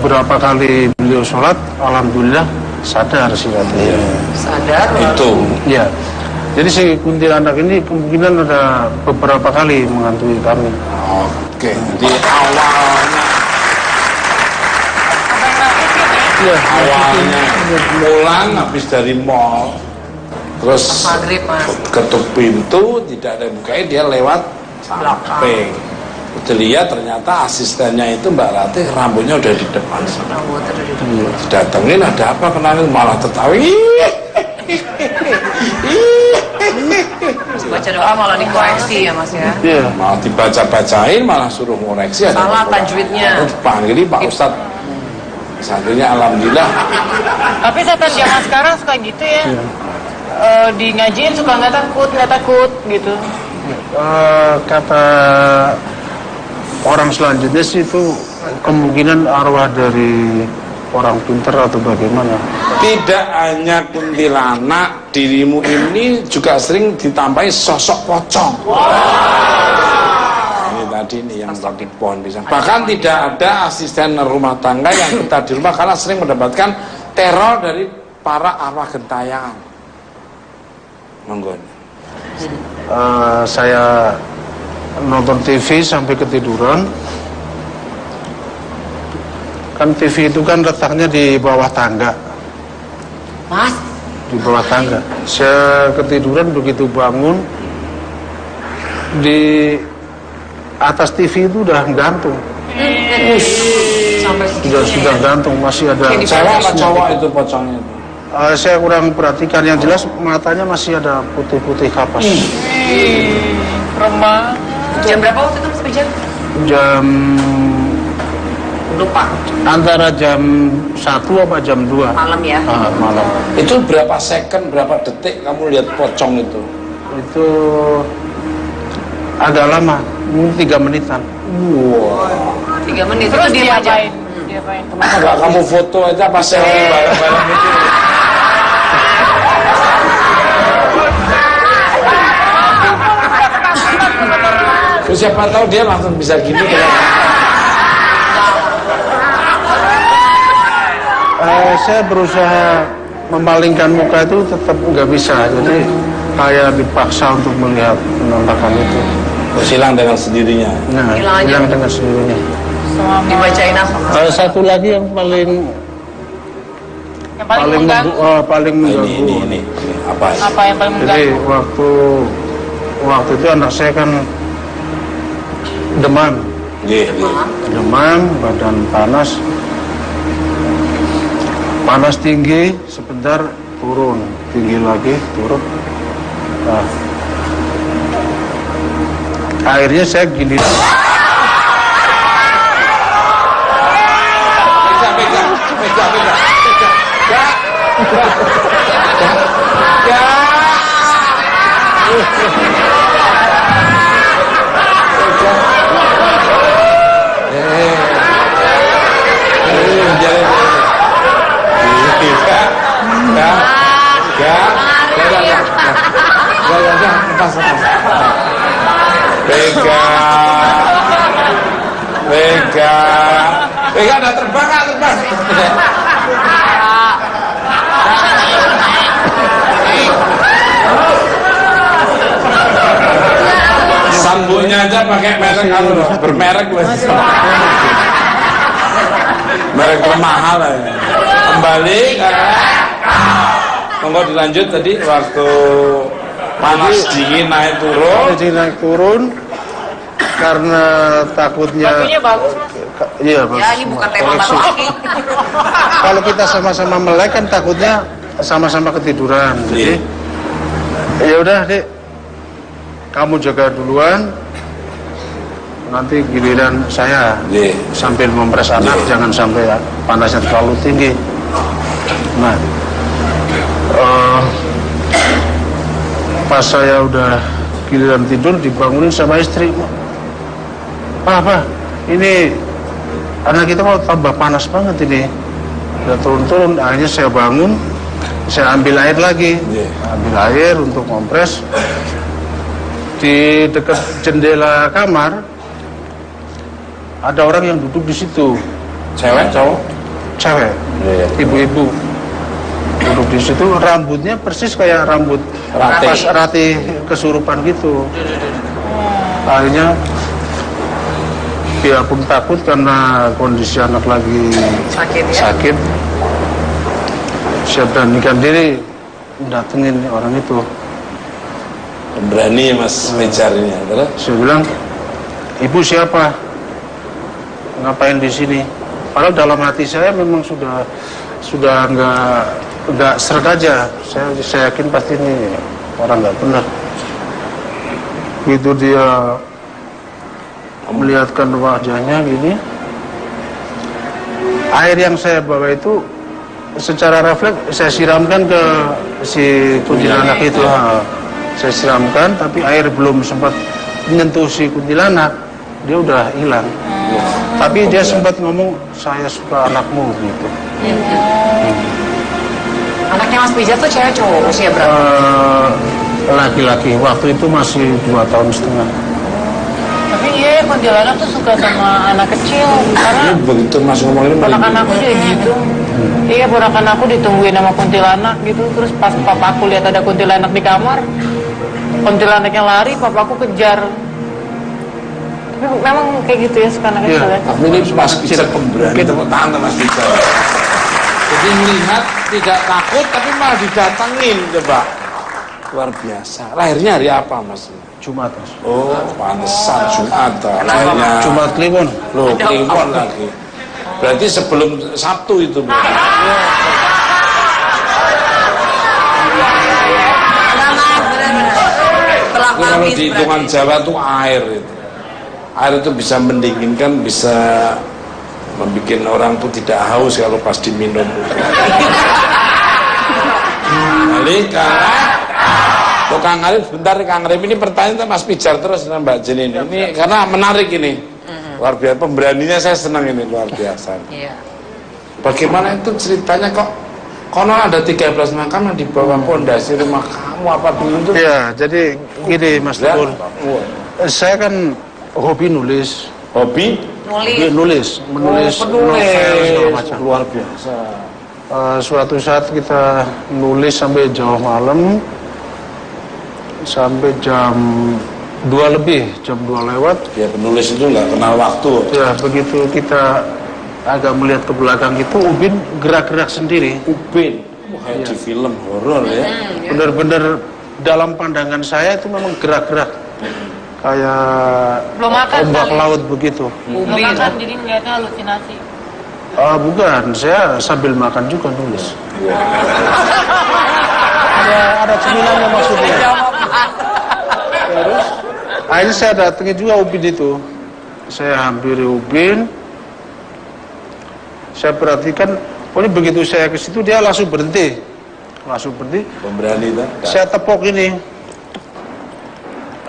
berapa kali beliau sholat, alhamdulillah sadar si Ratih. Sadar? Itu. Ya. Jadi si kuntilanak ini kemungkinan ada beberapa kali menghantui kami. Oke, jadi awalnya pulang habis dari mall, terus maghrib, Mas. ketuk pintu, tidak ada yang bukain, dia lewat samping. Dilihat ternyata asistennya itu Mbak Ratih rambutnya udah di depan sana. Datengin, ada apa, kenalin, malah tertawa. Baca doa malah dikoreksi ya Mas ya? Iya. Malah dibaca-bacain, malah suruh ngoreksi. Salah tajwidnya. Terus panggilin Pak Ustadz. Akhirnya alhamdulillah. Tapi setan zaman sekarang suka gitu ya. Di ngajiin suka nggak takut gitu. Kata orang selanjutnya sih itu kemungkinan arwah dari orang pinter atau bagaimana. Tidak hanya kuntilanak, dirimu ini juga sering ditambahi sosok pocong. Ini tadi nih yang tadi pohon pisang. Bahkan tidak ada asisten rumah tangga yang betah di rumah karena sering mendapatkan teror dari para arwah gentayangan. Monggo. Saya nonton TV sampai ketiduran. Kan TV itu kan letaknya di bawah tangga. Mas? Di bawah tangga. Saya ketiduran, begitu bangun, di atas TV itu udah gantung. Sudah gantung, masih ada. Cewek apa cowok itu pocongnya? Saya kurang perhatikan, yang jelas matanya masih ada putih-putih kapas. Remah. Jam berapa waktu itu Mas Pijan? Jam Lupa. antara jam 1 apa jam 2 Malam ya? Malam. Itu berapa second, berapa detik kamu lihat pocong itu? Itu agak lama, mungkin 3 menitan. 3 menit. Terus itu dia aja. diapain? Kenapa nggak kamu foto aja pas selfie bareng-bareng itu? Terus siapa tahu dia langsung bisa gini. Saya berusaha memalingkan muka itu tetap nggak bisa, jadi kayak dipaksa untuk melihat penampakan itu. Terus hilang dengan sendirinya. Nah, hilang dengan sendirinya. Dibacain apa? Satu lagi yang paling Paling mengganggu. Ini apa? Apa yang paling Jadi mengganggu? waktu itu anak saya kan demam, badan panas tinggi, sebentar turun, tinggi lagi, turun. Nah, akhirnya saya gini. Vega. Vega udah terbang nggak? Terbang. Sambungnya aja pakai merek bermerek wes. Merek termahal ya. Kembali monggo dilanjut tadi waktu panas dingin naik turun karena takutnya. Lagunya bagus Mas. Iya bagus. Ya ini bukan tema baru lagi. Kalau kita sama-sama melek kan takutnya sama-sama ketiduran. Jadi ya udah Dek, kamu jaga duluan, nanti giliran saya sambil mempres anak, jangan sampai panasnya terlalu tinggi. Nah, pas saya udah giliran tidur dibangunin sama istri. Apa? Ini anak kita mau tambah panas banget ini. Udah turun-turun, akhirnya saya bangun, saya ambil air lagi, ambil air untuk kompres. Di dekat jendela kamar ada orang yang duduk di situ. cewek cowok Cewek, ibu-ibu duduk di situ, rambutnya persis kayak rambut pas Rati kesurupan gitu. Akhirnya dia pun takut karena kondisi anak lagi sakit. Saya beranikan diri datengin orang itu. berani Mas mencarinya. Terus Saya bilang, ibu siapa? Ngapain di sini? Padahal dalam hati saya memang sudah nggak seret aja. Saya yakin pasti ini orang nggak benar. Begitu dia melihatkan wajahnya gini, air yang saya bawa itu secara refleks saya siramkan ke si kuntilanak itu. Saya siramkan, tapi air belum sempat menyentuh si kuntilanak, dia udah hilang. Tapi dia sempat ngomong, saya suka anakmu gitu. Anaknya Mas Pijat tuh cewek cowok, usia berapa? Laki-laki, waktu itu masih 2 tahun setengah. Tapi iya kuntilanak tuh suka sama anak kecil. Karena begitu Mas ngomong ini ponakan aku juga gitu. Iya, ponakan aku ditungguin sama kuntilanak gitu. Terus pas papaku lihat ada kuntilanak di kamar, kuntilanaknya lari, papaku kejar. Tapi memang kayak gitu ya suka anak kecil ya. Tapi ini Mas Pijat pemberani, tepuk tangan Mas Pijat. Jadi melihat tidak takut tapi malah didatengin, coba. Luar biasa. Lahirnya hari apa Mas? Jumat, Mas. Oh, pantesan Jumat. Lahirnya Jumat Kliwon. Loh, Kliwon lagi. Berarti sebelum Sabtu itu, Bu. Kalau di hitungan Jawa itu air itu. Air itu bisa mendinginkan, bisa membuat orang tuh tidak haus kalau pas diminum. Balik Kang Arif, bentar Kang Arif, ini pertanyaan Mas Pijar terus Mbak Jenny ini karena menarik ini. Luar biasa, pemberaninya saya senang ini, luar biasa. Iya. Bagaimana itu ceritanya kok konon ada 13 makam yang di bawah pondasi rumah kamu apa dulu itu? Iya, jadi gini Mas Tukul. Saya kan hobi nulis. Hobi? Menulis novel segala macam. Luar biasa. Suatu saat kita nulis sampai jauh malam, sampai jam 2 lebih, jam 2 lewat. Ya penulis itu nggak kenal waktu. Ya begitu kita agak melihat ke belakang itu, Ubin gerak-gerak sendiri. Ubin, kayak di film horor ya. Benar-benar dalam pandangan saya itu memang gerak-gerak. Kayak Belum makan ombak kali. laut begitu. Belum makan, jadi ngeliatnya halusinasi. Bukan, saya sambil makan juga nulis. Ada cemilannya maksudnya. Terus akhirnya saya datengin juga Ubin itu. Saya hampiri Ubin. Saya perhatikan, ini begitu saya ke situ dia langsung berhenti. Pemberani itu. Saya tepok ini.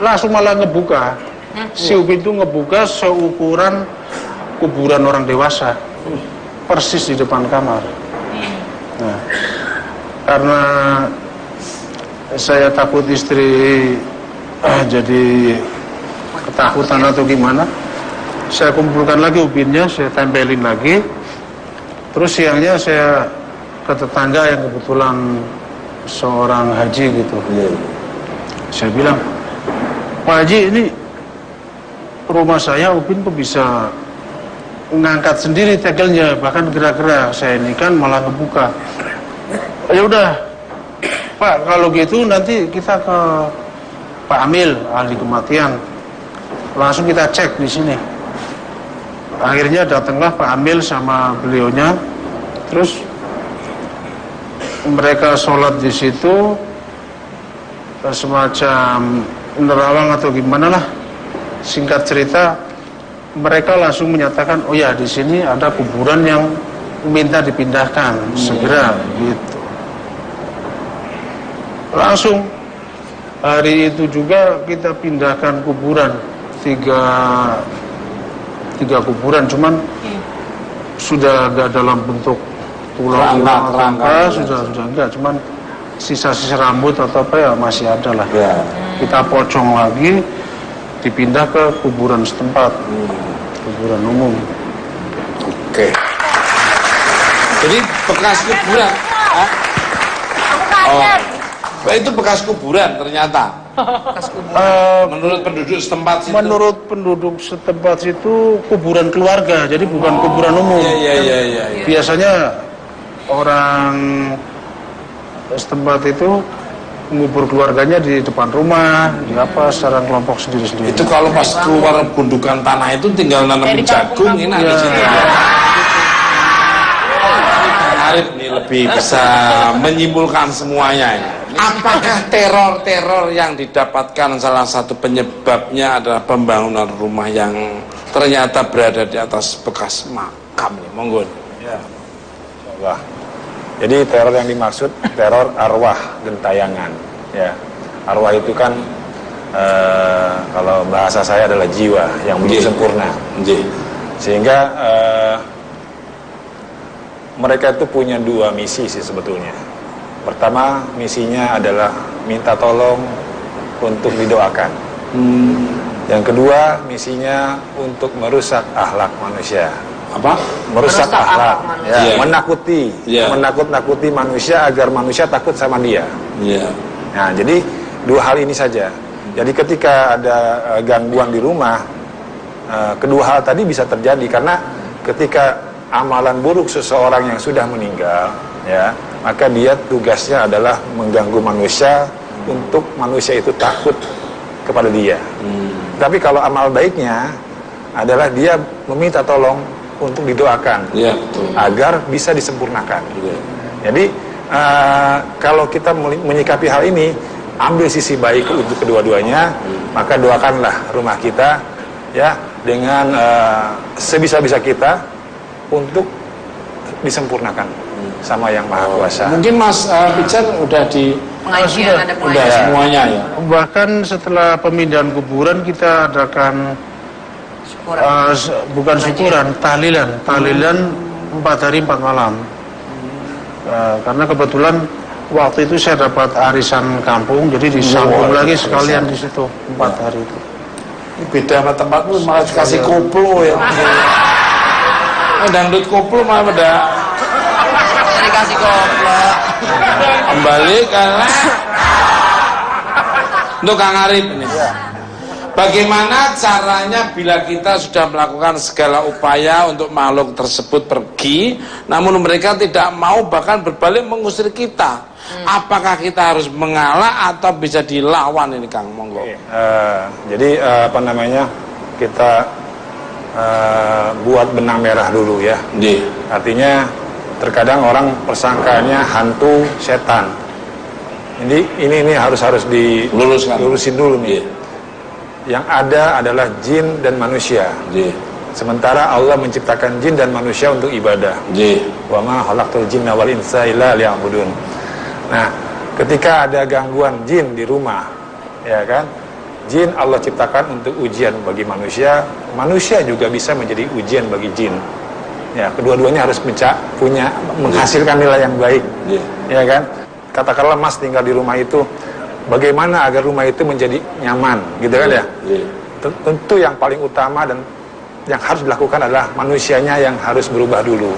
Langsung malah ngebuka. Si Ubin itu ngebuka seukuran kuburan orang dewasa. Persis di depan kamar. Nah, karena saya takut istri jadi ketakutan atau gimana, saya kumpulkan lagi ubinnya, saya tempelin lagi. Terus siangnya saya ke tetangga yang kebetulan seorang haji gitu. Saya bilang, Pak Haji, ini rumah saya ubin kok bisa ngangkat sendiri tegelnya, bahkan gerak-gerak. Saya ini kan malah kebuka. Ya udah, Pak, kalau gitu nanti kita ke Pak Amil, ahli kematian. Langsung kita cek di sini. Akhirnya datanglah Pak Amil sama beliaunya. Terus mereka sholat di situ, semacam nerawang atau gimana lah. Singkat cerita, mereka langsung menyatakan, oh ya di sini ada kuburan yang minta dipindahkan segera gitu. Langsung hari itu juga kita pindahkan kuburan tiga kuburan, cuman sudah agak dalam bentuk tulang rangka, sudah enggak, cuman sisa-sisa rambut atau apa ya masih ada lah. Kita pocong lagi, dipindah ke kuburan setempat, kuburan umum. Oke. Jadi bekas kuburan. Itu bekas kuburan ternyata. Menurut penduduk setempat situ. Menurut penduduk setempat itu kuburan keluarga, jadi bukan kuburan umum. Iya. Biasanya orang setempat itu mengubur keluarganya di depan rumah, di apa secara kelompok sendiri-sendiri. Itu kalau pas keluar gundukan tanah itu tinggal nanam jagung, ini di situ. Arif nih lebih bisa menyimpulkan semuanya ini. Apakah teror-teror yang didapatkan salah satu penyebabnya adalah pembangunan rumah yang ternyata berada di atas bekas makam nih, monggo. Ya, Allah. Jadi teror yang dimaksud teror arwah gentayangan. Ya, arwah itu kan kalau bahasa saya adalah jiwa yang belum sempurna. Sehingga mereka itu punya dua misi sih sebetulnya. Pertama, misinya adalah minta tolong untuk didoakan. Yang kedua, misinya untuk merusak akhlak manusia. Apa? Merusak akhlak. Ya. Menakuti, menakut-nakuti manusia agar manusia takut sama dia. Nah, jadi dua hal ini saja. Jadi ketika ada gangguan di rumah, kedua hal tadi bisa terjadi karena ketika amalan buruk seseorang yang sudah meninggal, ya, maka dia tugasnya adalah mengganggu manusia untuk manusia itu takut kepada dia. Tapi kalau amal baiknya adalah dia meminta tolong untuk didoakan, agar bisa disempurnakan. Jadi kalau kita menyikapi hal ini, ambil sisi baik untuk kedua-duanya, maka doakanlah rumah kita, ya, dengan sebisa-bisa kita untuk disempurnakan sama Yang Maha Kuasa. Mungkin Mas Pijar udah di Pengajian ada udah semuanya ya. Bahkan setelah pemindahan kuburan kita adakan bukan syukuran, tahlilan 4 hari 4 malam. Karena kebetulan waktu itu saya dapat arisan kampung, jadi disambung lagi sekalian di situ 4 hari itu. Ini beda sama tempatmu, malah dikasih koplo ya. Dangdut koplo malah beda. Dikasih koplo. Kembali karena untuk Kang Arif ini. Bagaimana caranya bila kita sudah melakukan segala upaya untuk makhluk tersebut pergi, namun mereka tidak mau bahkan berbalik mengusir kita? Apakah kita harus mengalah atau bisa dilawan ini, Kang? Monggo. Jadi apa namanya, kita buat benang merah dulu ya. Artinya terkadang orang persangkaannya hantu setan. Jadi ini harus dilurusin dulu nih. Yang ada adalah jin dan manusia. Sementara Allah menciptakan jin dan manusia untuk ibadah. Wa ma khalaqtul jinna wal insa illa liya'budun. Nah, ketika ada gangguan jin di rumah, ya kan? Jin Allah ciptakan untuk ujian bagi manusia, manusia juga bisa menjadi ujian bagi jin. Ya, kedua-duanya harus menghasilkan nilai yang baik. Ya kan? Katakanlah Mas tinggal di rumah itu, bagaimana agar rumah itu menjadi nyaman, gitu kan ya? Tentu yang paling utama dan yang harus dilakukan adalah manusianya yang harus berubah dulu.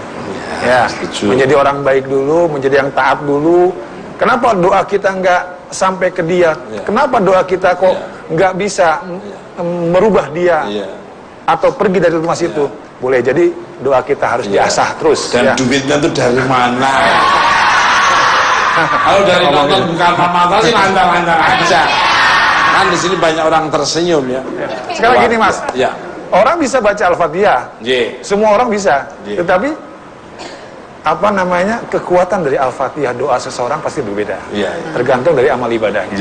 Ya, menjadi orang baik dulu, menjadi yang taat dulu. Kenapa doa kita nggak sampai ke dia? Kenapa doa kita kok nggak bisa merubah dia atau pergi dari rumah situ? Boleh jadi doa kita harus diasah terus. Dan duitnya itu dari mana? Kalau dari nonton bukan mata sih lancar-lancar aja. Kan di sini banyak orang tersenyum ya. Sekarang gini Mas, orang bisa baca Al-Fatihah, semua orang bisa, tetapi apa namanya kekuatan dari Al-Fatihah doa seseorang pasti berbeda, tergantung dari amal ibadahnya.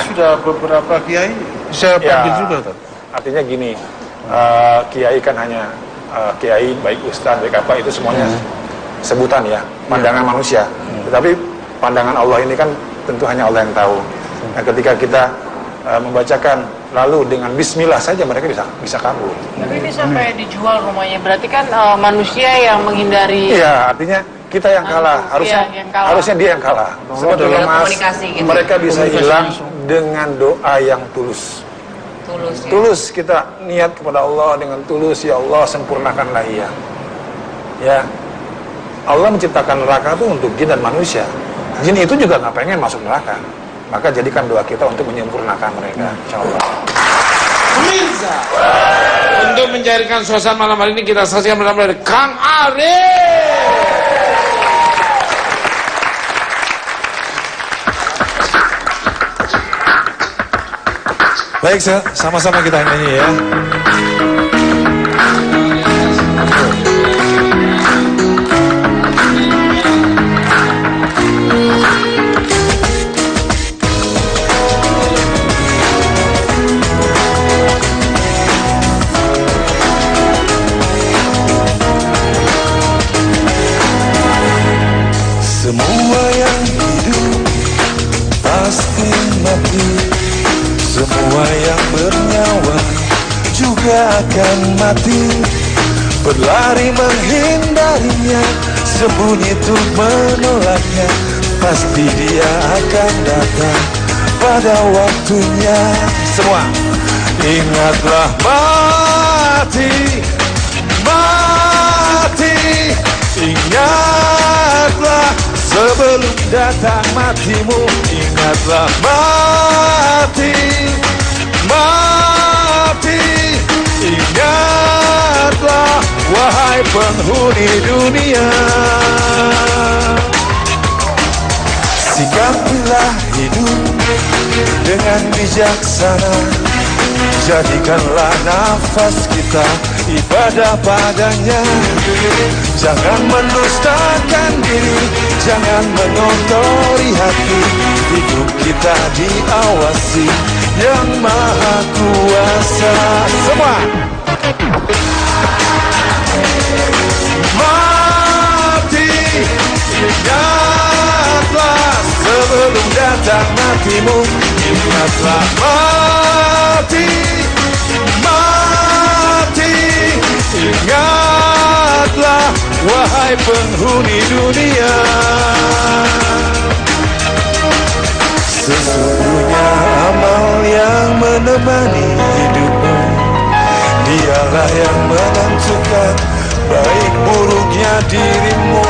Sudah beberapa kiai saya panggil juga. Artinya gini, kiai kan hanya kiai, baik ustaz, baik apa itu semuanya sebutan ya, pandangan manusia. Tetapi pandangan Allah ini kan tentu hanya Allah yang tahu. Nah, ketika kita membacakan lalu dengan bismillah saja mereka bisa kabul. Tapi ini sampai dijual rumahnya, berarti kan manusia yang menghindari. Iya, artinya kita yang kalah. Harusnya dia yang kalah. Sebetulnya Mas, gitu. Mereka bisa hilang dengan doa yang tulus. Tulus kita niat kepada Allah dengan tulus, ya Allah sempurnakanlah ia. Ya, Allah menciptakan neraka itu untuk jin dan manusia. Jin itu juga nggak pengen masuk neraka. Maka jadikan doa kita untuk menyempurnakan mereka, insyaallah. Pemirsa, untuk mencairkan suasana malam hari ini kita saksikan bersama dari Kang Arif. Baik, sama-sama kita nyanyi ya. Semua yang hidup pasti mati. Semua yang bernyawa juga akan mati. Berlari menghindarinya, sembunyi untuk menolaknya. Pasti dia akan datang pada waktunya. Semua ingatlah mati, mati. Ingatlah sebelum datang matimu. Ingatlah mati, mati. Ingatlah wahai penghuni dunia. Sikapilah hidup dengan bijaksana. Jadikanlah nafas kita ibadah padanya. Jangan mendustakan diri, jangan mengotori hati. Hidup kita diawasi yang maha kuasa. Semua mati, ingatlah sebelum datang matimu. Ingatlah mati, mati. Ingatlah wahai penghuni dunia. Sesungguhnya amal yang menemani hidupmu, dialah yang menentukan baik buruknya dirimu.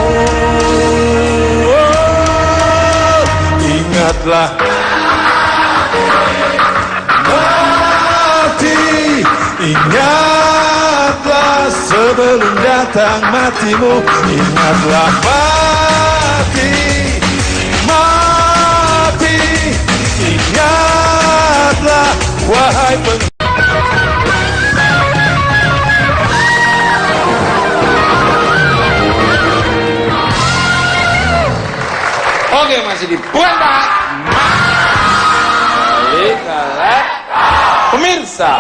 Oh, ingatlah mati, ingatlah sebelum datang matimu. Ingatlah mati, mati. Ingatlah wahai Oke, masih di Buantak. Pemirsa,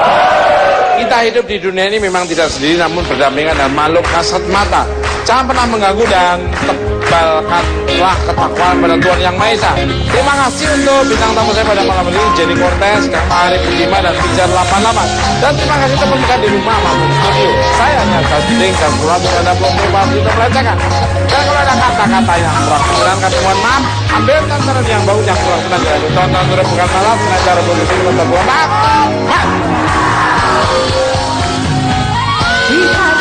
kita hidup di dunia ini memang tidak sendiri, namun berdampingan dengan makhluk kasat mata. Jangan pernah mengganggu dan tebalkanlah ketakwaan pada Tuhan Yang Maha Esa. Terima kasih untuk bintang tamu saya pada malam ini, Jenny Cortez, Kak Arif Budiman, dan Pijar 88. Dan terima kasih teman-teman di rumah maupun di studio. Saya hanya Kasding dan Pulau Anda belum terima kita merasakan. Dan kalau ada kata-kata yang kurang benar, kata mohon maaf. Ambil tantangan yang bagus yang kurang benar dari tonton terus bukan malam sengaja revolusi kota Buantak. Di